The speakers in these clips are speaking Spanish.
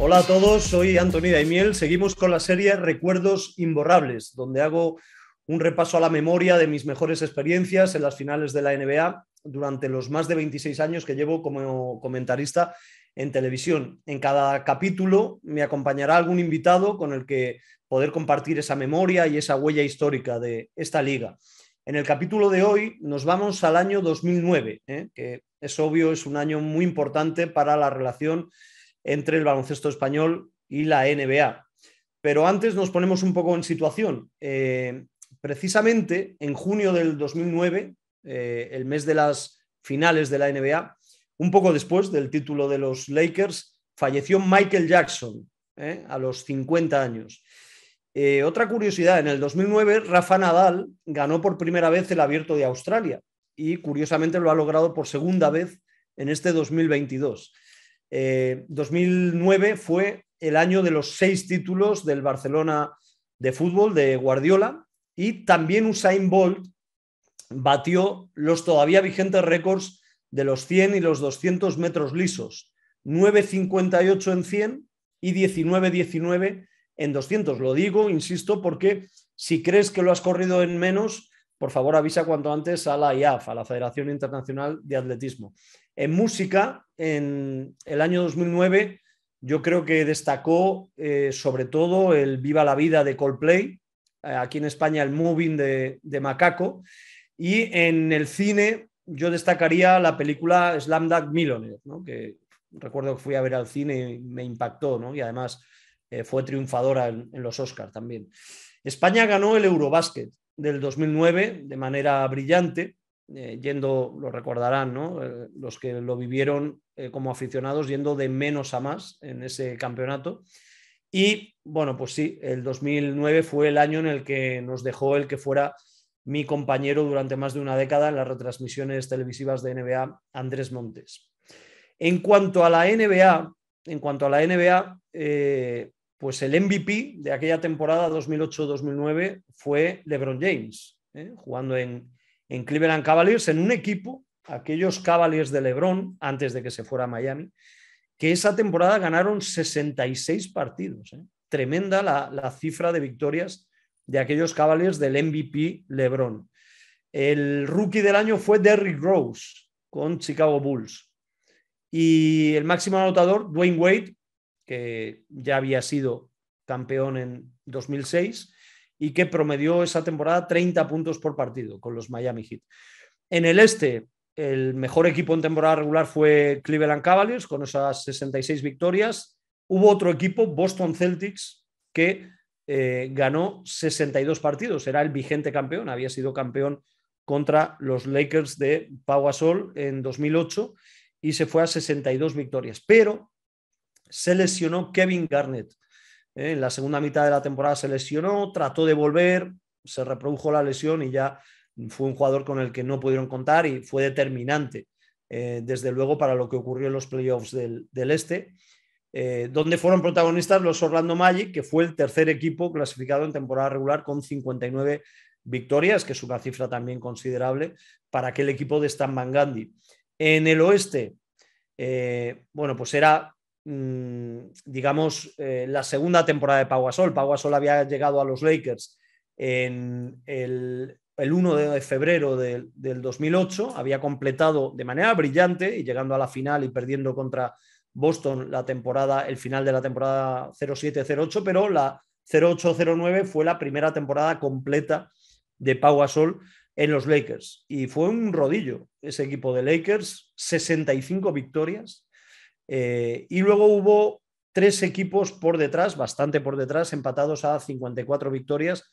Hola a todos, soy Antoni Daimiel. Seguimos con la serie Recuerdos Imborrables, donde hago un repaso a la memoria de mis mejores experiencias en las finales de la NBA durante los más de 26 años que llevo como comentarista en televisión. En cada capítulo me acompañará algún invitado con el que poder compartir esa memoria y esa huella histórica de esta liga. En el capítulo de hoy nos vamos al año 2009, que es obvio, es un año muy importante para la relación entre el baloncesto español y la NBA. Pero antes nos ponemos un poco en situación. Precisamente en junio del 2009, el mes de las finales de la NBA, un poco después del título de los Lakers, falleció Michael Jackson a los 50 años. Otra curiosidad, en el 2009 Rafa Nadal ganó por primera vez el Abierto de Australia y curiosamente lo ha logrado por segunda vez en este 2022. 2009 fue el año de los 6 títulos del Barcelona de fútbol de Guardiola y también Usain Bolt batió los todavía vigentes récords de los 100 y los 200 metros lisos, 9,58 en 100 y 19,19 en 200. Lo digo, insisto, porque si crees que lo has corrido en menos, por favor avisa cuanto antes a la IAF, a la Federación Internacional de Atletismo. En música, en el año 2009, yo creo que destacó sobre todo el Viva la Vida de Coldplay, aquí en España el Moving de Macaco, y en el cine yo destacaría la película Slumdog Millionaire, ¿no? Que recuerdo que fui a ver al cine y me impactó, ¿no? Y además fue triunfadora en los Oscars también. España ganó el Eurobasket del 2009 de manera brillante, yendo, lo recordarán, ¿no? Los que lo vivieron como aficionados, yendo de menos a más en ese campeonato. Y bueno, pues sí, el 2009 fue el año en el que nos dejó el que fuera mi compañero durante más de una década en las retransmisiones televisivas de NBA, Andrés Montes. En cuanto a la NBA, pues el MVP de aquella temporada 2008-2009 fue LeBron James, jugando en Cleveland Cavaliers, en un equipo, aquellos Cavaliers de LeBron, antes de que se fuera a Miami, que esa temporada ganaron 66 partidos. Tremenda la cifra de victorias de aquellos Cavaliers del MVP LeBron. El rookie del año fue Derrick Rose con Chicago Bulls. Y el máximo anotador, Dwayne Wade, que ya había sido campeón en 2006 y que promedió esa temporada 30 puntos por partido con los Miami Heat. En el este, el mejor equipo en temporada regular fue Cleveland Cavaliers, con esas 66 victorias. Hubo otro equipo, Boston Celtics, que ganó 62 partidos. Era el vigente campeón, había sido campeón contra los Lakers de Pau Gasol en 2008 y se fue a 62 victorias. Pero se lesionó Kevin Garnett. En la segunda mitad de la temporada se lesionó, trató de volver, se reprodujo la lesión y ya fue un jugador con el que no pudieron contar y fue determinante, desde luego, para lo que ocurrió en los playoffs del este, donde fueron protagonistas los Orlando Magic, que fue el tercer equipo clasificado en temporada regular con 59 victorias, que es una cifra también considerable para aquel equipo de Stan Van Gundy. En el oeste, bueno, pues era digamos, la segunda temporada de Pau Gasol. Pau Gasol había llegado a los Lakers en el 1 de febrero del 2008, había completado de manera brillante y llegando a la final y perdiendo contra Boston el final de la temporada 07-08, pero la 08-09 fue la primera temporada completa de Pau Gasol en los Lakers y fue un rodillo ese equipo de Lakers, 65 victorias. Y luego hubo 3 equipos por detrás, bastante por detrás, empatados a 54 victorias,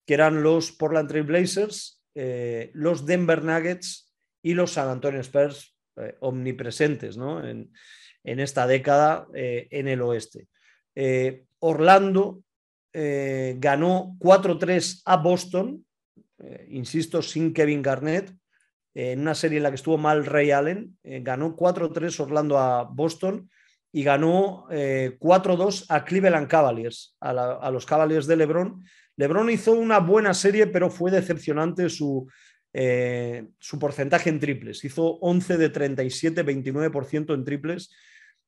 que eran los Portland Trail Blazers, los Denver Nuggets y los San Antonio Spurs, omnipresentes, ¿no? en esta década en el oeste. Orlando ganó 4-3 a Boston, insisto, sin Kevin Garnett, en una serie en la que estuvo mal Ray Allen, ganó 4-3 Orlando a Boston y ganó 4-2 a Cleveland Cavaliers, a los Cavaliers de LeBron. LeBron hizo una buena serie, pero fue decepcionante su porcentaje en triples. Hizo 11 de 37, 29% en triples.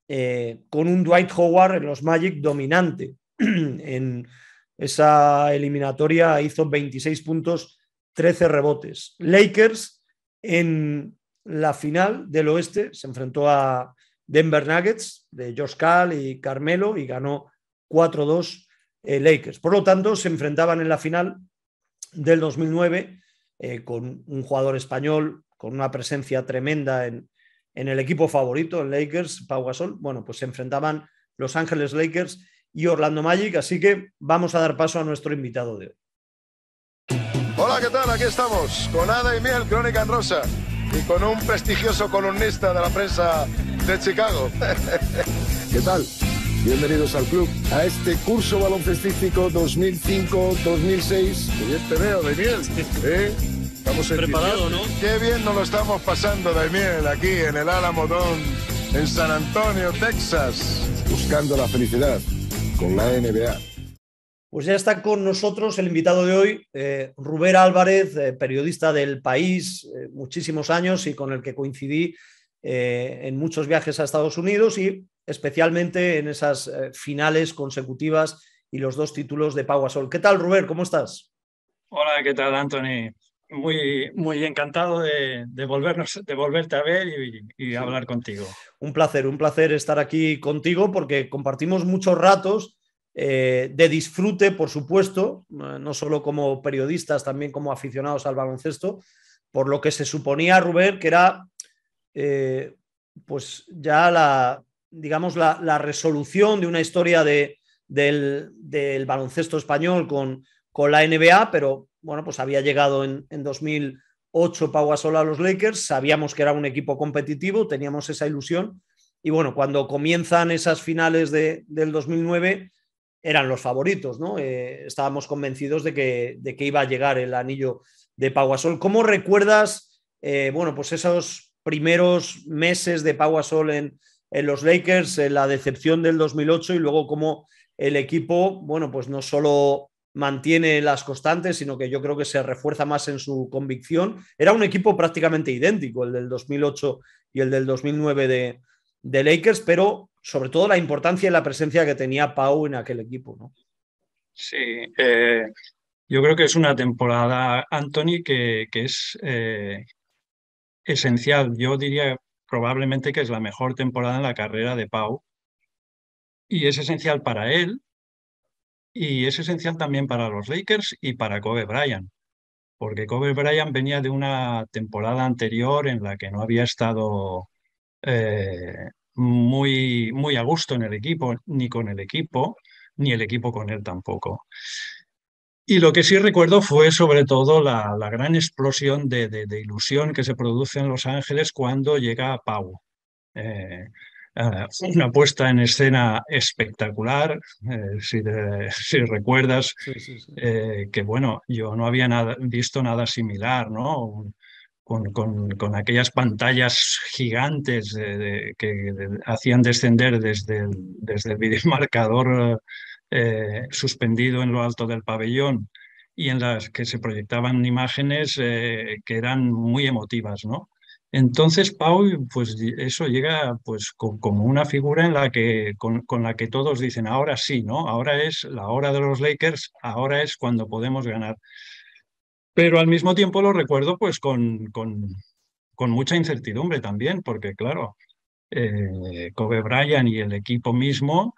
con un Dwight Howard en los Magic dominante. En esa eliminatoria hizo 26 puntos, 13 rebotes. Lakers en la final del oeste se enfrentó a Denver Nuggets de Josh Karl y Carmelo y ganó 4-2 Lakers. Por lo tanto, se enfrentaban en la final del 2009 con un jugador español con una presencia tremenda en el equipo favorito, en Lakers, Pau Gasol. Bueno, pues se enfrentaban Los Ángeles Lakers y Orlando Magic, así que vamos a dar paso a nuestro invitado de hoy. Hola, ¿qué tal? Aquí estamos con Hada y Miel, Crónica en Rosa, y con un prestigioso columnista de la prensa de Chicago. ¿Qué tal? Bienvenidos al club, a este curso baloncestístico 2005-2006. Qué bien te veo, de Miel. Estamos preparado, ¿no? Qué bien nos lo estamos pasando, de Miel, aquí en el Álamo Dome, en San Antonio, Texas. Buscando la felicidad con la NBA. Pues ya está con nosotros el invitado de hoy, Rubén Álvarez, periodista del País, muchísimos años y con el que coincidí en muchos viajes a Estados Unidos y especialmente en esas finales consecutivas y los 2 títulos de Pau Gasol. ¿Qué tal, Rubén? ¿Cómo estás? Hola, ¿qué tal, Anthony? Muy encantado de volverte a ver y Sí. hablar contigo. Un placer estar aquí contigo porque compartimos muchos ratos de disfrute, por supuesto, no solo como periodistas, también como aficionados al baloncesto, por lo que se suponía, Rubén, que era pues ya digamos, la resolución de una historia del baloncesto español con la NBA, pero bueno, pues había llegado en 2008 Pau Gasol a los Lakers, sabíamos que era un equipo competitivo, teníamos esa ilusión, y bueno, cuando comienzan esas finales del 2009 eran los favoritos, ¿no? Estábamos convencidos de que iba a llegar el anillo de Pau Gasol. ¿Cómo recuerdas, bueno, pues esos primeros meses de Pau Gasol en los Lakers, la decepción del 2008 y luego cómo el equipo, bueno, pues no solo mantiene las constantes, sino que yo creo que se refuerza más en su convicción? Era un equipo prácticamente idéntico, el del 2008 y el del 2009 de Lakers, pero sobre todo la importancia y la presencia que tenía Pau en aquel equipo, ¿no? Sí, yo creo que es una temporada, Anthony, que es esencial. Yo diría probablemente que es la mejor temporada en la carrera de Pau y es esencial para él y es esencial también para los Lakers y para Kobe Bryant, porque Kobe Bryant venía de una temporada anterior en la que no había estado muy a gusto en el equipo, ni con el equipo, ni el equipo con él tampoco. Y lo que sí recuerdo fue sobre todo la gran explosión de ilusión que se produce en Los Ángeles cuando llega Pau. Eh, una puesta en escena espectacular, si recuerdas, Sí, sí, sí. que bueno, yo no había visto nada similar, ¿no? Con aquellas pantallas gigantes que hacían descender desde el videomarcador suspendido en lo alto del pabellón y en las que se proyectaban imágenes que eran muy emotivas, ¿no? Entonces Pau, pues eso llega pues como una figura en la que con la que todos dicen ahora sí, ¿no? Ahora es la hora de los Lakers, ahora es cuando podemos ganar. Pero al mismo tiempo lo recuerdo pues con mucha incertidumbre también, porque claro, Kobe Bryant y el equipo mismo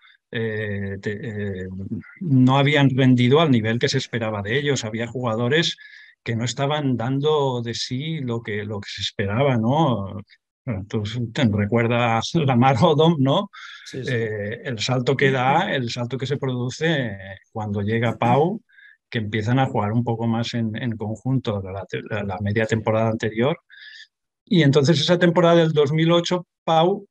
no habían rendido al nivel que se esperaba de ellos. Había jugadores que no estaban dando de sí lo que se esperaba, ¿no? Tú te recuerdas Lamar Odom, ¿no? Sí, sí. El salto que da, el salto que se produce cuando llega Pau, que empiezan a jugar un poco más en conjunto la media temporada anterior. Y entonces esa temporada del 2008, Pau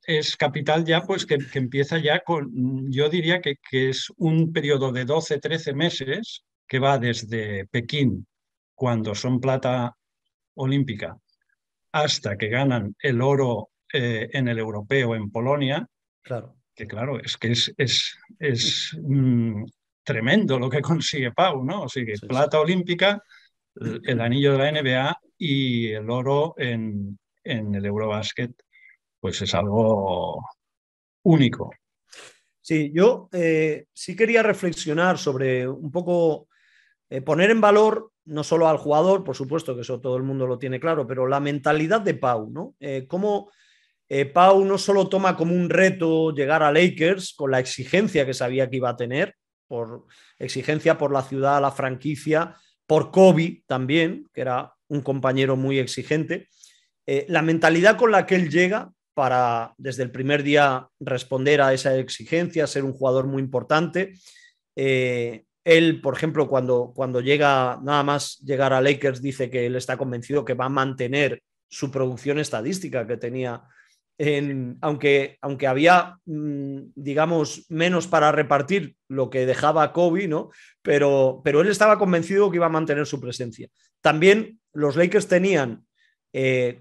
es capital ya, pues que empieza ya con, yo diría que es un periodo de 12, 13 meses que va desde Pekín, cuando son plata olímpica, hasta que ganan el oro en el europeo en Polonia, Claro. que claro, es que es tremendo lo que consigue Pau, ¿no? O sea, que Sí, sí. plata olímpica, el anillo de la NBA y el oro en el Eurobasket, pues es algo único. Sí, yo sí quería reflexionar sobre un poco, poner en valor no solo al jugador, por supuesto que eso todo el mundo lo tiene claro, pero la mentalidad de Pau, ¿no? Cómo Pau no solo toma como un reto llegar a Lakers con la exigencia que sabía que iba a tener, por exigencia por la ciudad, la franquicia, por Kobe también, que era un compañero muy exigente. La mentalidad con la que él llega para desde el primer día responder a esa exigencia, ser un jugador muy importante. Él, por ejemplo, cuando llega, nada más llegar a Lakers, dice que él está convencido que va a mantener su producción estadística que tenía, aunque había, digamos, menos para repartir lo que dejaba Kobe, ¿no? Pero él estaba convencido que iba a mantener su presencia. También los Lakers tenían,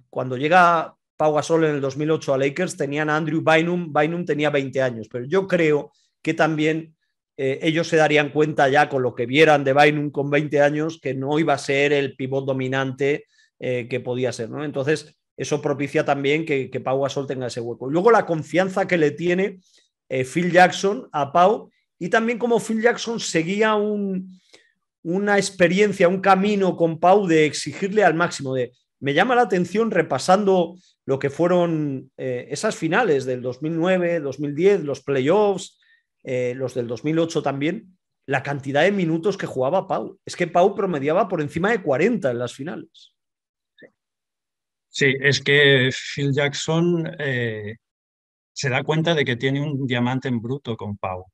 cuando llega Pau Gasol en el 2008 a Lakers, tenían a Andrew Bynum. Bynum tenía 20 años, pero yo creo que también ellos se darían cuenta ya con lo que vieran de Bynum con 20 años que no iba a ser el pivot dominante que podía ser, ¿no? Entonces, eso propicia también que Pau Gasol tenga ese hueco. Y luego la confianza que le tiene Phil Jackson a Pau, y también como Phil Jackson seguía una experiencia, un camino con Pau de exigirle al máximo. Me llama la atención repasando lo que fueron esas finales del 2009, 2010, los playoffs, los del 2008 también, la cantidad de minutos que jugaba Pau. Es que Pau promediaba por encima de 40 en las finales. Sí, es que Phil Jackson se da cuenta de que tiene un diamante en bruto con Pau,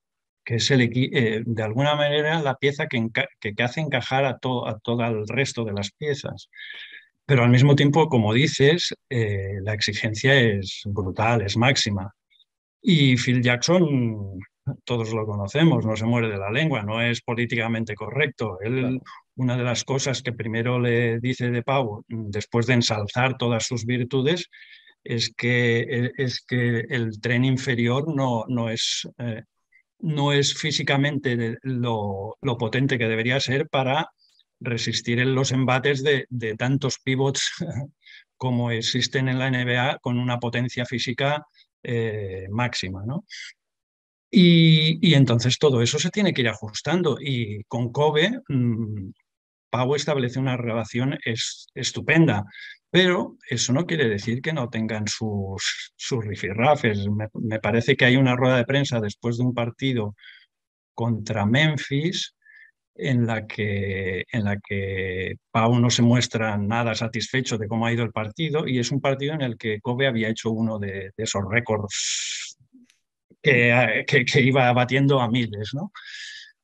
que es de alguna manera la pieza que hace encajar a todo el resto de las piezas. Pero al mismo tiempo, como dices, la exigencia es brutal, es máxima. Y Phil Jackson, todos lo conocemos, no se muere de la lengua, no es políticamente correcto. Él, una de las cosas que primero le dice de Pau, después de ensalzar todas sus virtudes, es que el tren inferior no es físicamente lo potente que debería ser para resistir en los embates de tantos pivots como existen en la NBA con una potencia física máxima, ¿no? Y entonces todo eso se tiene que ir ajustando. Y con Kobe, Pau establece una relación estupenda, pero eso no quiere decir que no tengan sus rifirrafes. Me parece que hay una rueda de prensa después de un partido contra Memphis en la que Pau no se muestra nada satisfecho de cómo ha ido el partido, y es un partido en el que Kobe había hecho uno de esos récords que iba batiendo a miles, ¿no?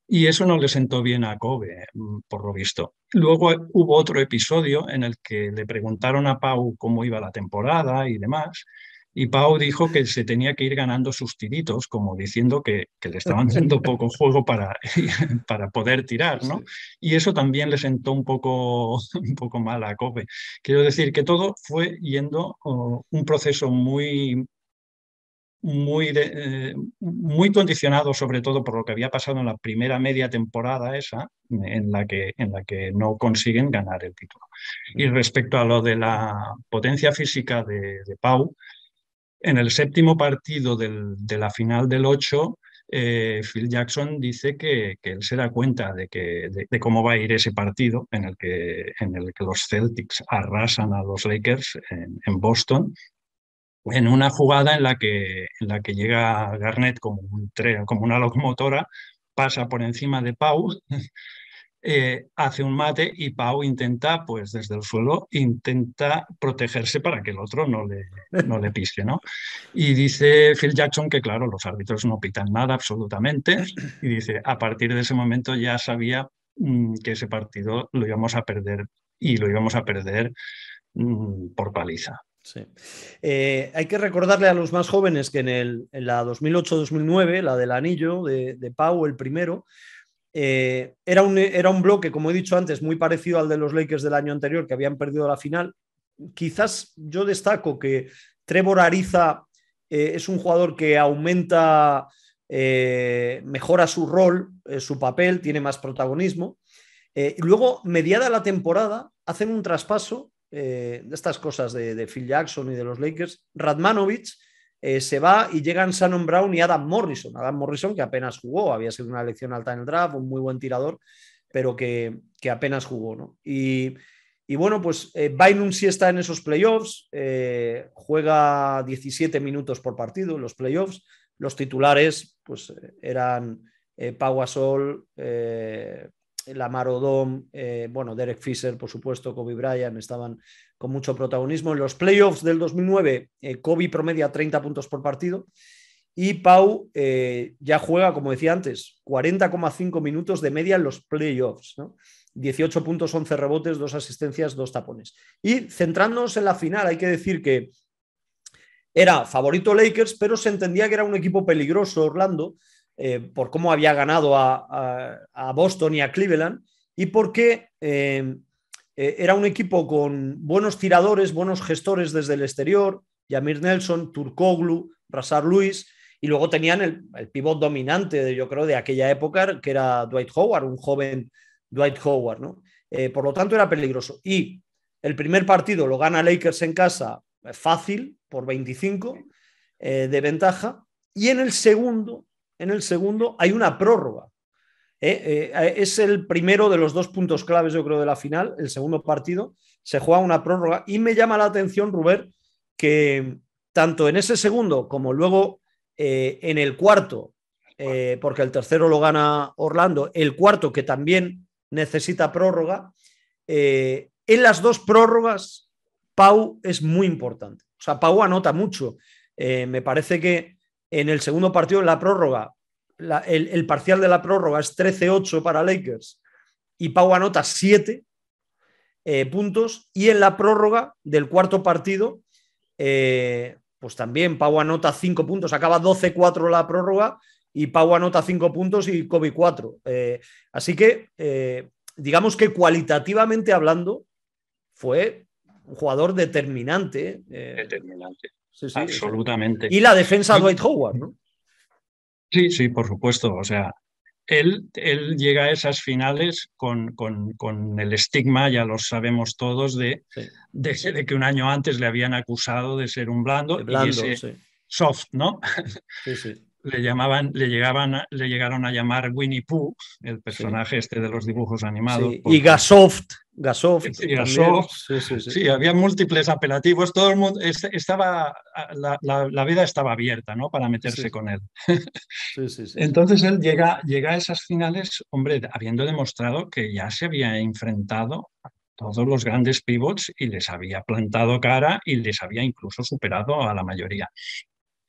Y eso no le sentó bien a Kobe, por lo visto. Luego hubo otro episodio en el que le preguntaron a Pau cómo iba la temporada y demás, y Pau dijo que se tenía que ir ganando sus tiritos, como diciendo que le estaban dando poco juego para poder tirar, ¿no? Y eso también le sentó un poco mal a Kobe. Quiero decir que todo fue yendo un proceso muy condicionado, sobre todo por lo que había pasado en la primera media temporada esa, en la que no consiguen ganar el título. Y respecto a lo de la potencia física de Pau, en el séptimo partido de la final del 8, Phil Jackson dice que él se da cuenta de cómo va a ir ese partido en el que los Celtics arrasan a los Lakers en Boston, en una jugada en la que llega Garnett como una locomotora, pasa por encima de Pau, hace un mate y Pau intenta, pues desde el suelo, intenta protegerse para que el otro no le pise, ¿no? Y dice Phil Jackson que, claro, los árbitros no pitan nada absolutamente, y dice, a partir de ese momento ya sabía que ese partido lo íbamos a perder, y lo íbamos a perder por paliza. Sí. Hay que recordarle a los más jóvenes que en la 2008-2009, la del anillo de Pau, el primero, era un bloque, como he dicho antes, muy parecido al de los Lakers del año anterior, que habían perdido la final. Quizás yo destaco que Trevor Ariza es un jugador que aumenta, mejora su rol, su papel, tiene más protagonismo. Luego, mediada la temporada, hacen un traspaso de estas cosas de Phil Jackson y de los Lakers. Radmanovich se va y llegan Shannon Brown y Adam Morrison. Adam Morrison, que apenas jugó, había sido una elección alta en el draft, un muy buen tirador, pero que apenas jugó, ¿no? Y bueno, pues Bynum sí está en esos playoffs, juega 17 minutos por partido en los playoffs. Los titulares pues eran Pau Gasol, Lamar Odom, bueno, Derek Fisher, por supuesto, Kobe Bryant, estaban con mucho protagonismo. En los playoffs del 2009, Kobe promedia 30 puntos por partido y Pau ya juega, como decía antes, 40,5 minutos de media en los playoffs, ¿no? 18 puntos, 11 rebotes, 2 asistencias, 2 tapones. Y centrándonos en la final, hay que decir que era favorito Lakers, pero se entendía que era un equipo peligroso Orlando, por cómo había ganado a Boston y a Cleveland, y porque era un equipo con buenos tiradores, buenos gestores desde el exterior, Jameer Nelson, Turkoglu, Rashard Lewis, y luego tenían el pivot dominante, yo creo, de aquella época, que era Dwight Howard, un joven Dwight Howard, ¿no? Por lo tanto, era peligroso. Y el primer partido lo gana Lakers en casa fácil, por 25 de ventaja, y en el segundo hay una prórroga. Es el primero de los 2 puntos claves, yo creo, de la final. El segundo partido se juega una prórroga y me llama la atención, Rubén, que tanto en ese segundo como luego en el cuarto, porque el tercero lo gana Orlando, el cuarto que también necesita prórroga, en las 2 prórrogas Pau es muy importante. O sea, Pau anota mucho. Me parece que en el segundo partido, en la prórroga, el parcial de la prórroga es 13-8 para Lakers y Pau anota 7 puntos, y en la prórroga del cuarto partido pues también Pau anota 5 puntos, acaba 12-4 la prórroga y Pau anota 5 puntos y Kobe 4. Así que digamos que cualitativamente hablando fue un jugador determinante. Determinante, sí, absolutamente. Y la defensa Dwight Howard, ¿no? Sí, sí, por supuesto. O sea, él llega a esas finales con el estigma, ya lo sabemos todos, de que un año antes le habían acusado de ser un blando, y ese soft, ¿no? Sí, sí. Le llegaron a llamar Winnie Pooh, el personaje este de los dibujos animados. Sí. Y Gasoft. Sí, había múltiples apelativos. Todo el mundo estaba, la vida estaba abierta, ¿no? Para meterse con él. Entonces él llega a esas finales, hombre, habiendo demostrado que ya se había enfrentado a todos los grandes pivots y les había plantado cara y les había incluso superado a la mayoría.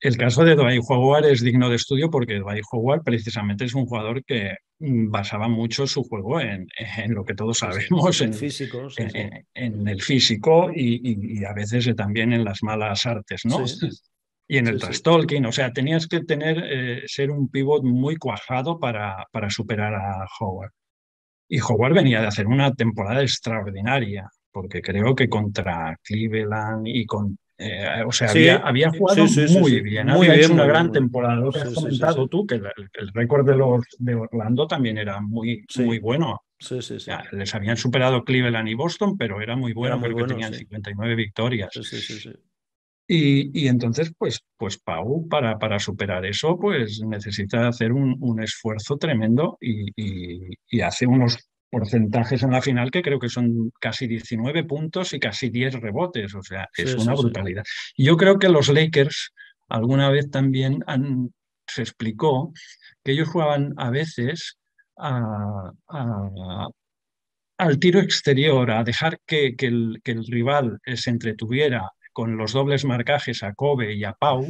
El caso de Dwight Howard es digno de estudio porque Dwight Howard precisamente es un jugador que basaba mucho su juego en lo que todos sabemos, en el físico y a veces también en las malas artes, ¿no? Y en el trash talking. O sea, tenías que ser un pivot muy cuajado para superar a Howard. Y Howard venía de hacer una temporada extraordinaria, porque creo que contra Cleveland y con... o sea, había jugado muy bien, había hecho una gran temporada. Lo que has comentado tú, que el récord de Orlando también era muy bueno. Ya, les habían superado Cleveland y Boston, pero era muy bueno, creo que tenían 59 victorias. Y entonces, pues Pau, para superar eso, pues necesita hacer un esfuerzo tremendo y hace unos porcentajes en la final que creo que son casi 19 puntos y casi 10 rebotes. O sea, es una brutalidad. Y yo creo que los Lakers alguna vez también se explicó que ellos jugaban a veces al tiro exterior, a dejar que el rival se entretuviera con los dobles marcajes a Kobe y a Pau,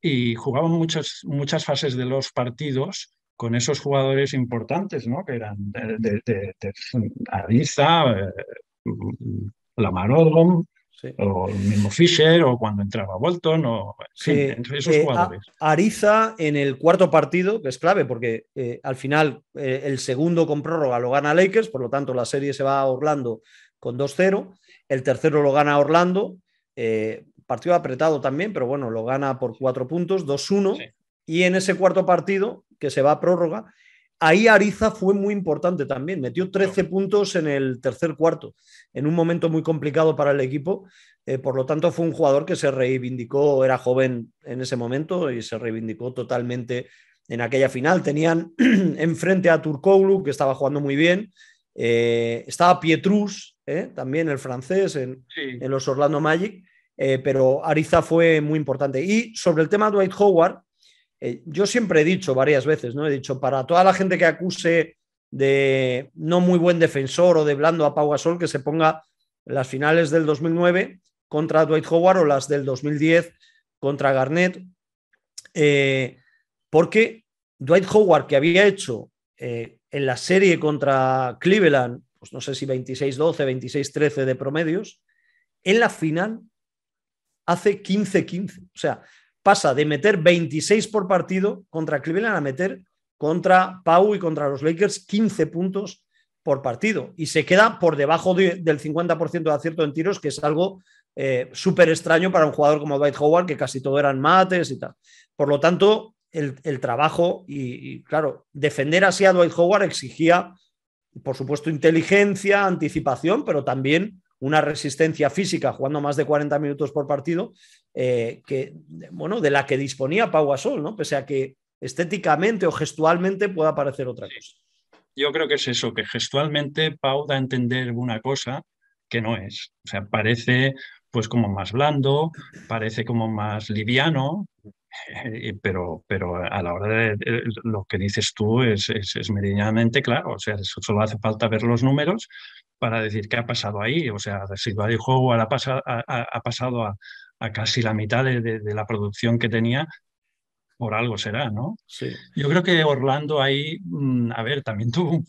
y jugaban muchas fases de los partidos con esos jugadores importantes, ¿no? Que eran de Ariza, Lamar Odom, o el mismo Fisher, o cuando entraba Bolton, o entre esos jugadores. Ariza en el cuarto partido, que es clave, porque al final el segundo con prórroga lo gana Lakers, por lo tanto la serie se va a Orlando con 2-0, el tercero lo gana Orlando, partido apretado también, pero bueno, lo gana por 4 puntos, 2-1, y en ese cuarto partido, que se va a prórroga, ahí Ariza fue muy importante también. Metió 13 puntos en el tercer cuarto, en un momento muy complicado para el equipo. Por lo tanto, fue un jugador que se reivindicó, era joven en ese momento y se reivindicó totalmente en aquella final. Tenían enfrente a Turkoglu, que estaba jugando muy bien. Estaba Pietrus, también el francés, en los Orlando Magic. Pero Ariza fue muy importante. Y sobre el tema de Dwight Howard, yo siempre he dicho varias veces, ¿no? He dicho, para toda la gente que acuse de no muy buen defensor o de blando a Pau Gasol, que se ponga las finales del 2009 contra Dwight Howard o las del 2010 contra Garnett, porque Dwight Howard, que había hecho en la serie contra Cleveland, pues no sé si 26-12, 26-13 de promedios, en la final hace 15-15. O sea, pasa de meter 26 por partido contra Cleveland a meter contra Pau y contra los Lakers 15 puntos por partido. Y se queda por debajo del 50% de acierto en tiros, que es algo súper extraño para un jugador como Dwight Howard, que casi todo eran mates y tal. Por lo tanto, el trabajo y claro, defender así a Dwight Howard exigía, por supuesto, inteligencia, anticipación, pero también una resistencia física jugando más de 40 minutos por partido, bueno, de la que disponía Pau Gasol, ¿no? Pese a que estéticamente o gestualmente pueda parecer otra cosa. Yo creo que es eso, que gestualmente Pau da a entender una cosa que no es. O sea, parece pues como más blando, parece como más liviano, pero a la hora de lo que dices tú es meridianamente claro. O sea, solo hace falta ver los números para decir qué ha pasado ahí. O sea, si Dwight Howard ha pasado a casi la mitad de la producción que tenía, por algo será, ¿no? Sí. Yo creo que Orlando ahí, a ver, también tuvo,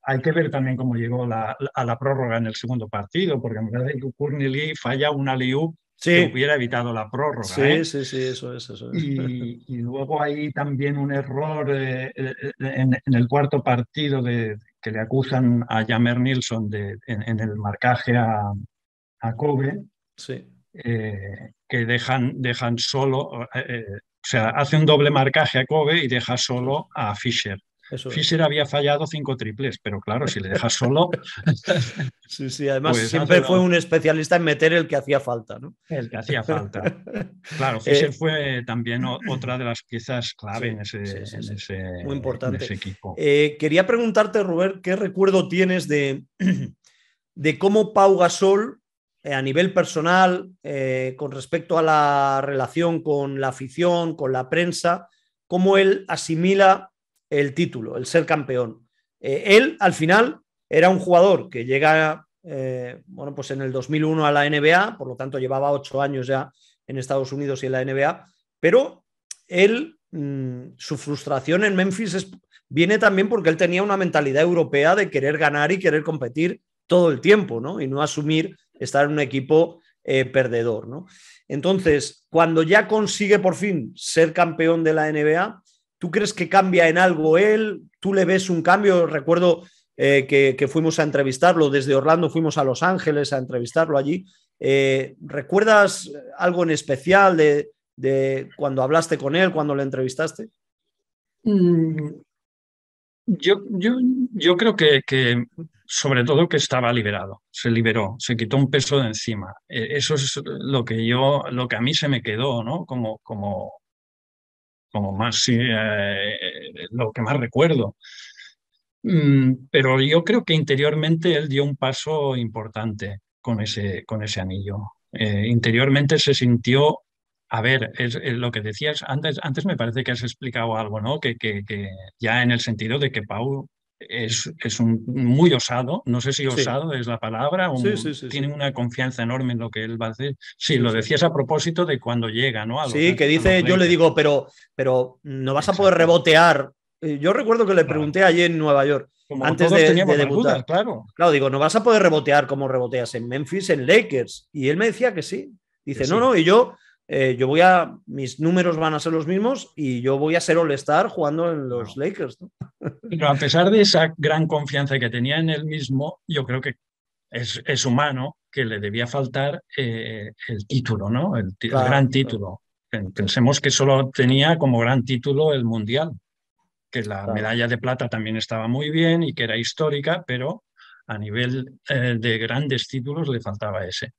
hay que ver también cómo llegó a la prórroga en el segundo partido, porque me parece que Courtney Lee falla una alley-oop que hubiera evitado la prórroga. Sí, eso es. Y luego hay también un error en el cuarto partido que le acusan a Jameer Nilsson en el marcaje a Kobe, que dejan solo, o sea, hace un doble marcaje a Kobe y deja solo a Fisher. Fisher había fallado 5 triples, pero claro, si le dejas solo... Sí, además pues siempre fue un especialista en meter el que hacía falta, ¿no? El que hacía falta. Claro, Fisher fue también otra de las piezas clave en ese muy importante. En ese equipo. Quería preguntarte, Robert, ¿qué recuerdo tienes de cómo Pau Gasol, a nivel personal, con respecto a la relación con la afición, con la prensa, cómo él asimila el título, el ser campeón? Él, al final, era un jugador que llega, bueno, pues en el 2001 a la NBA, por lo tanto llevaba 8 años ya en Estados Unidos y en la NBA, pero él, su frustración en Memphis viene también porque él tenía una mentalidad europea de querer ganar y querer competir todo el tiempo, ¿no? Y no asumir estar en un equipo perdedor, ¿no? Entonces, cuando ya consigue por fin ser campeón de la NBA, ¿tú crees que cambia en algo él? ¿Tú le ves un cambio? Recuerdo que fuimos a entrevistarlo, desde Orlando fuimos a Los Ángeles a entrevistarlo allí. ¿Recuerdas algo en especial de cuando hablaste con él, cuando le entrevistaste? Yo creo que sobre todo que estaba liberado, se liberó, se quitó un peso de encima. Eso es lo que a mí se me quedó, ¿no? Como más, lo que más recuerdo. Pero yo creo que interiormente él dio un paso importante con ese anillo. Interiormente se sintió, a ver, es lo que decías antes me parece que has explicado algo, ¿no? Que ya en el sentido de que Pau es muy osado, no sé si osado es la palabra, tiene una confianza enorme en lo que él va a hacer. Sí, lo decías a propósito de cuando llega, ¿no? Que dice, yo le digo, pero no vas a poder rebotear. Yo recuerdo que le pregunté allí en Nueva York, como antes de debutar. Dudas, claro, digo, no vas a poder rebotear como reboteas en Memphis, en Lakers. Y él me decía que sí. Dice, no, y yo mis números van a ser los mismos y yo voy a ser All-Star jugando en los Lakers, ¿no? Pero a pesar de esa gran confianza que tenía en él mismo, yo creo que es humano que le debía faltar el título, ¿no? El gran título. Pensemos que solo tenía como gran título el Mundial, que la Claro. medalla de plata también estaba muy bien y que era histórica, pero a nivel de grandes títulos le faltaba ese.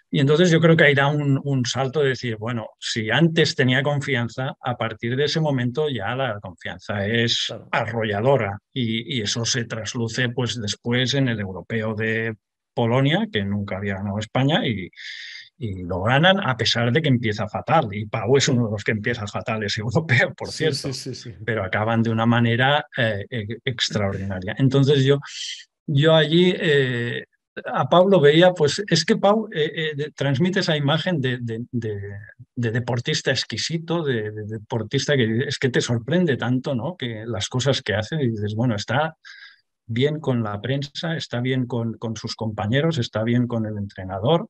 Y entonces yo creo que ahí da un salto de decir, bueno, si antes tenía confianza, a partir de ese momento ya la confianza es Claro. arrolladora y eso se trasluce pues después en el europeo de Polonia, que nunca había ganado España y lo ganan a pesar de que empieza fatal. Y Pau es uno de los que empieza fatal, es europeo, por Sí, sí, cierto, sí, sí. pero acaban de una manera extraordinaria. Entonces yo allí a Pau lo veía, pues es que Pau transmite esa imagen de deportista exquisito, de deportista que es que te sorprende tanto, ¿no? Que las cosas que hace y dices, bueno, está bien con la prensa, está bien con sus compañeros, está bien con el entrenador,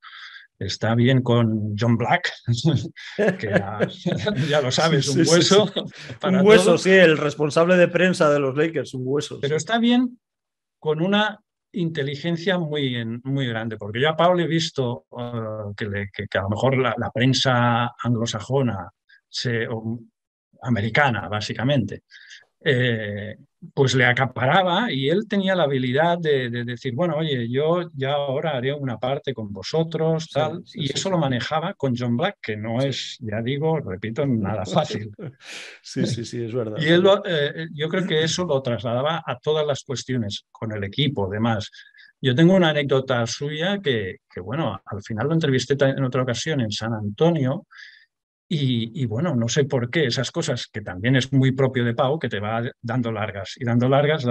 está bien con John Black, que ya lo Sí, sabes, un sí, sí, sí. hueso Un para hueso, todo, sí, el responsable de prensa de los Lakers, un hueso, pero sí. está bien con una inteligencia muy grande, porque yo a Pablo he visto que a lo mejor la prensa anglosajona, o americana básicamente, eh, pues le acaparaba y él tenía la habilidad de decir, bueno, oye, yo ya ahora haré una parte con vosotros, Sí, tal, sí, y sí, eso sí. lo manejaba con John Black, que no Sí. es, ya digo, repito, nada fácil. Sí, sí, sí, es verdad. Y Es él verdad. yo creo que eso lo trasladaba a todas las cuestiones con el equipo, además. Yo tengo una anécdota suya bueno, al final lo entrevisté en otra ocasión en San Antonio y bueno, no sé por qué esas cosas que también es muy propio de Pau, que te va dando largas y dando largas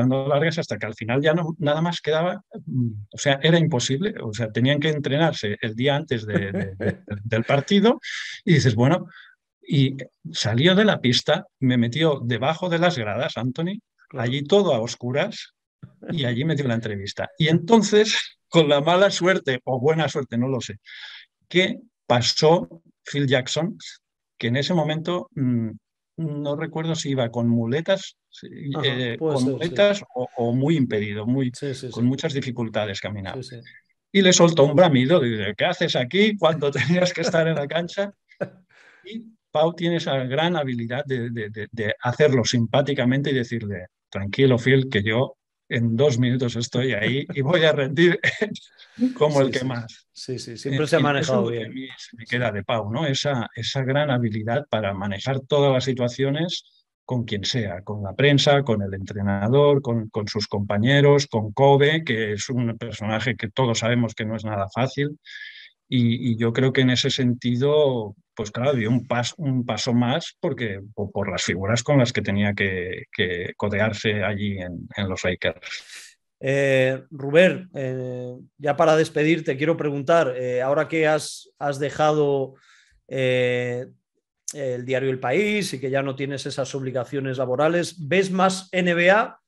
hasta que al final ya no, nada más quedaba, o sea, era imposible, o sea, tenían que entrenarse el día antes del partido y dices, bueno, y salió de la pista, me metió debajo de las gradas, Anthony, Claro. allí todo a oscuras y allí me dio la entrevista. Y entonces, con la mala suerte o buena suerte, no lo sé, que pasó Phil Jackson, que en ese momento no recuerdo si iba con muletas, Ajá, puede ser, sí. o muy impedido, Sí, sí, con sí. muchas dificultades caminar. Sí, sí. Y le soltó un bramido, dice, ¿qué haces aquí cuando tenías que estar en la cancha? Y Pau tiene esa gran habilidad de hacerlo simpáticamente y decirle, tranquilo, Phil, que yo en 2 minutos estoy ahí y voy a rendir como el Sí, que sí. más. Sí, sí. En Siempre se ha fin, eso es manejado lo que a bien. mí se me queda de Pau, ¿no? Esa gran habilidad para manejar todas las situaciones con quien sea, con la prensa, con el entrenador, con sus compañeros, con Kobe, que es un personaje que todos sabemos que no es nada fácil. Y yo creo que en ese sentido, pues claro, dio un paso más porque, por las figuras con las que tenía que codearse allí en los Lakers. Rubén, ya para despedirte, quiero preguntar, ahora que has dejado eh, el diario El País y que ya no tienes esas obligaciones laborales, ¿ves más NBA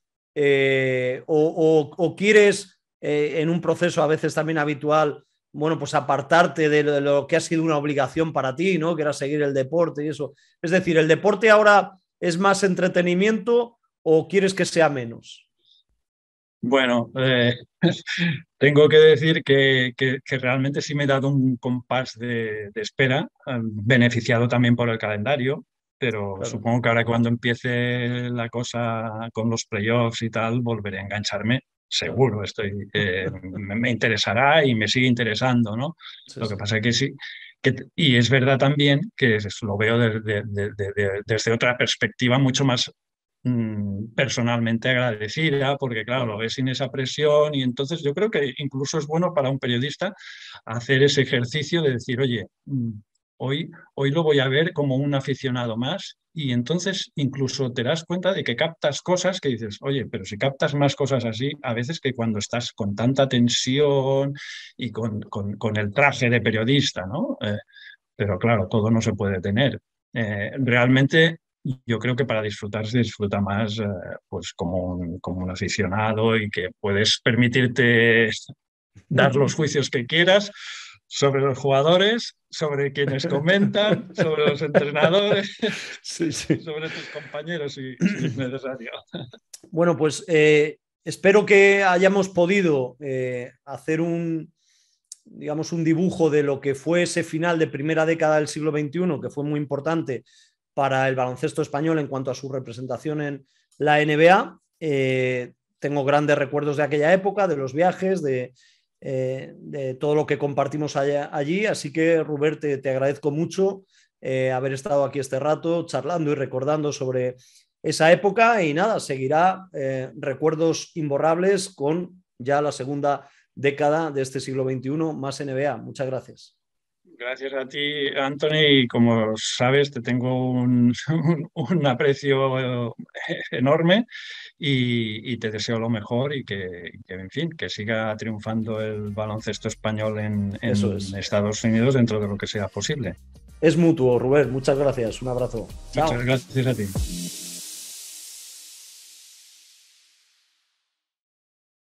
o quieres en un proceso a veces también habitual, bueno, pues apartarte de lo que ha sido una obligación para ti, ¿no? Que era seguir el deporte y eso? Es decir, ¿el deporte ahora es más entretenimiento o quieres que sea menos? Bueno, tengo que decir que realmente sí me he dado un compás de espera, beneficiado también por el calendario, pero Claro. supongo que ahora cuando empiece la cosa con los playoffs y tal, volveré a engancharme. Claro. Seguro, me interesará y me sigue interesando, ¿no? Sí, Lo que sí. pasa es que sí, y es verdad también que lo veo desde otra perspectiva mucho más personalmente agradecida, porque claro, lo Claro. ves sin esa presión y entonces yo creo que incluso es bueno para un periodista hacer ese ejercicio de decir, oye, hoy lo voy a ver como un aficionado más y entonces incluso te das cuenta de que captas cosas que dices, oye, pero si captas más cosas así, a veces que cuando estás con tanta tensión y con el traje de periodista, ¿no? Pero claro, todo no se puede tener. Realmente yo creo que para disfrutar se disfruta más pues como un aficionado y que puedes permitirte dar los juicios que quieras sobre los jugadores, sobre quienes comentan, sobre los entrenadores, Sí, sí. sobre tus compañeros si es necesario. Bueno, pues espero que hayamos podido hacer digamos, un dibujo de lo que fue ese final de primera década del siglo XXI, que fue muy importante para el baloncesto español en cuanto a su representación en la NBA. Tengo grandes recuerdos de aquella época, de los viajes, de todo lo que compartimos allí. Así que, Rubén, te agradezco mucho haber estado aquí este rato charlando y recordando sobre esa época. Y nada, seguirá recuerdos imborrables con ya la segunda década de este siglo XXI, más NBA. Muchas gracias. Gracias a ti, Anthony, y como sabes, te tengo un aprecio enorme y te deseo lo mejor y en fin, que siga triunfando el baloncesto español en Estados Unidos dentro de lo que sea posible. Es mutuo, Rubén. Muchas gracias. Un abrazo. Muchas gracias a ti.